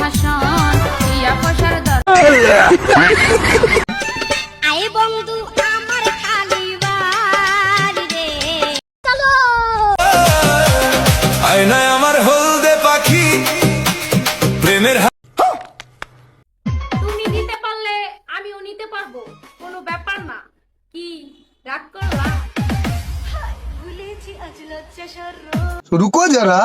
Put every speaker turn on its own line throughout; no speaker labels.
ভাষণ দিয়া পয়সার আয়ে বন্ধু আমার খালি বাড়ি রে চলো
আয়নায় আমার হলদে পাখি প্রেমের
তুমি নিতে পারলে আমিও নিতে পারবো, কোনো ব্যাপার না। কি রাগ করলা? ভুলেছি আজ লজ্জা শরম।
रुको जरा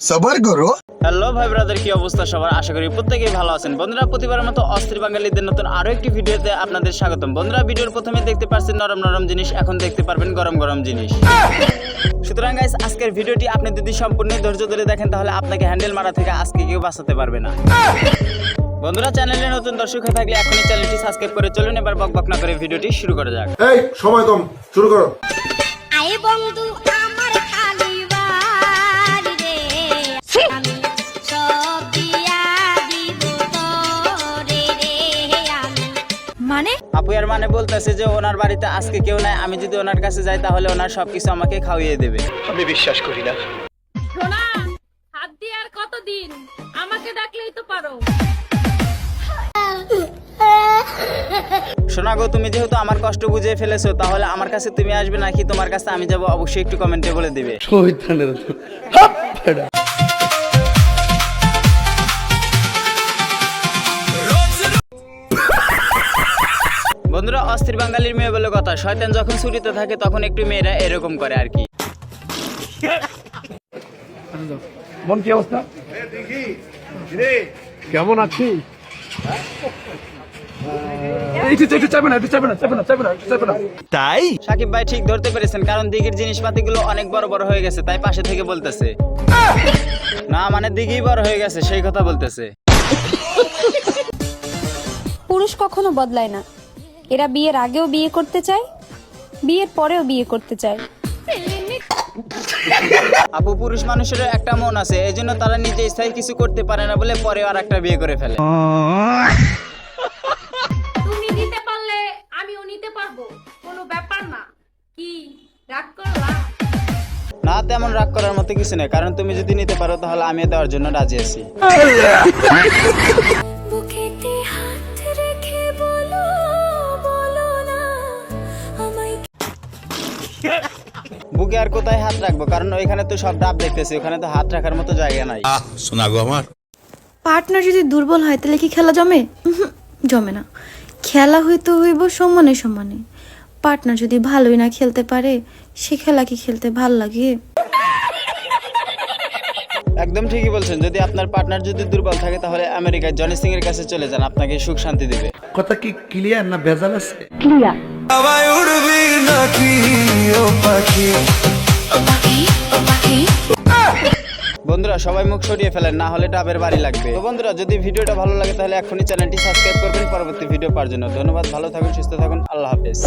सबर करो।
হ্যালো ভাই ব্রাদার, কি অবস্থা সবার? আশা করি প্রত্যেকেই ভালো আছেন। বন্ধুরা, প্রতিবারের মতো অস্থির বাঙালিদের নতুন আরো একটি ভিডিওতে আপনাদের স্বাগতম। বন্ধুরা, ভিডিওর প্রথমে দেখতে পাচ্ছেন নরম নরম জিনিস, এখন দেখতে পারবেন গরম গরম জিনিস। সুতরাং গাইস, আজকের ভিডিওটি আপনি যদি সম্পূর্ণ ধৈর্য ধরে দেখেন তাহলে আপনাকে হ্যান্ডেল মারা থেকে আজকে কেউ বাঁচাতে পারবে না। বন্ধুরা, চ্যানেলে নতুন দর্শক হয়ে থাকলে এখনই চ্যানেলটি সাবস্ক্রাইব করে চলুন। এবার বকবক না করে ভিডিওটি শুরু করা যাক।
এই সময় কম, শুরু করো।
আয়ে বন্ধু আমার খালি বাড়ি রে আমি সব দিয়া দিব তোরে রে আমি মানে
আপু এর মানে বলতেছে যে ওনার বাড়িতে আজকে কেউ নাই, আমি যদি ওনার কাছে যাই তাহলে ওনার সবকিছু আমাকে খাওয়িয়ে দেবে।
সোনা, হাত দিয়ে আর কতদিন? আমাকে ডাকলেই তো পারো।
শোনা গো, তুমি যেহেতু আমার কষ্ট বুঝে ফেলেছো তাহলে আমার কাছে তুমি আসবে নাকি তোমার কাছে আমি যাব, অবশ্যই একটু কমেন্টে বলে দিবে। বন্ধুরা, অস্থির বাঙালির মেয়ে বলে কথা, শয়তান যখন ছুটিতে থাকে তখন একটু মেয়েরা এরকম করে আর কি।
মন কি অবস্থা? কেমন আছিস?
তাই সাকিব ভাই ঠিক ধরতে পেরেছেন, কারণ দিঘির জিনিসপাতিগুলো অনেক বড় বড় হয়ে গেছে, তাই পাশে থেকে বলতেছে। না মানে দিঘি বড় হয়ে গেছে সেই কথা বলতেছে।
পুরুষ কখনো বদলায় না। এরা বিয়ের আগেও বিয়ে করতে চায়, বিয়ের পরেও বিয়ে করতে চায়।
আপু, পুরুষ মানুষের একটা মন আছে, এই জন্য তারা নিজে ইচ্ছায় কিছু করতে পারে না বলে পরে আর একটা বিয়ে করে ফেলে।
তুমি নিতে পারলে আমিও নিতে পারবো, কোনো ব্যাপার না। কি রাগ করলা?
না, তেমন রাগ করার মতো কিছু নেই, কারণ তুমি যদি নিতে পারো তাহলে আমিও দেওয়ার জন্য রাজি আছি।
বুকেতে হাত রেখে বলো বলো না আমায়
বুকে আর কোথায় হাত রাখবো, কারণ ওইখানে তো সব ডাব দেখতেছি, ওখানে তো হাত রাখার মতো জায়গা নাই।
শোনা গো আমার
পার্টনার যদি দুর্বল হয় তাহলে কি খেলা জমে? জমে না। খেলা হইতে হইব সমানে সমানে। পার্টনার যদি ভালোই না খেলতে পারে, সে খেলা কি খেলতে ভাল লাগে?
একদম ঠিকই বলছেন, যদি আপনার পার্টনার যদি দুর্বল থাকে তাহলে আমেরিকায় জনি সিং এর কাছে চলে যান, আপনাকে সুখ শান্তি দেবে।
কথা কি ক্লিয়ার না ভেজাল আছে?
আমায় উড়বি নাকি ও পাখি
বন্ধুরা, সবাই মুখ সরিয়ে ফেলেন, না হলে ডাবের বাড়ি লাগবে। তো বন্ধুরা, যদি ভিডিওটা ভালো লাগে তাহলে এখনই চ্যানেলটি সাবস্ক্রাইব করবেন পরবর্তী ভিডিও পাওয়ার জন্য। ধন্যবাদ, ভালো থাকুন, সুস্থ থাকুন, আল্লাহ হাফেজ।